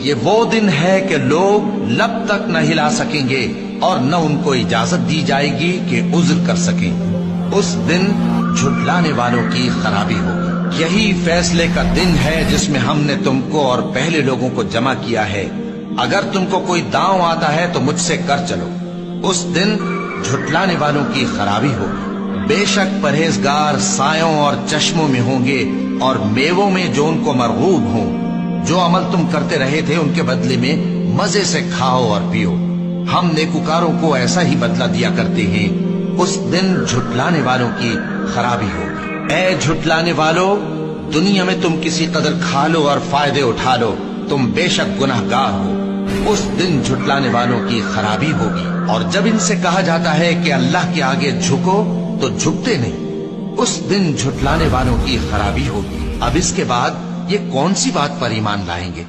ये वो दिन है कि लोग लब तक न हिला सकेंगे और न उनको इजाजत दी जाएगी कि उज्र कर सकें। उस दिन झुटलाने वालों की खराबी होगी। यही फैसले का दिन है जिसमें हमने तुमको और पहले लोगों को जमा किया है। अगर तुमको कोई दांव आता है तो मुझसे कर चलो। उस दिन झुटलाने वालों की खराबी होगी। बेशक परहेजगार सायों और चश्मों में होंगे और मेवों में जो उनको मरगूब हों। जो अमल तुम करते रहे थे उनके बदले में मजे से खाओ और पियो। हम नेकुकारों को ऐसा ही बदला दिया करते हैं। उस दिन झुटलाने वालों की खराबी होगी। ऐ झुटलाने वालों, दुनिया में तुम किसी कदर खा लो और फायदे उठा लो, तुम बेशक गुनाहगार हो। उस दिन झुटलाने वालों की खराबी होगी। और जब इनसे कहा जाता है कि अल्लाह के आगे झुको तो झुकते नहीं। उस दिन झुटलाने वालों की खराबी होगी। अब इसके बाद ये कौन सी बात पर ईमान लाएंगे?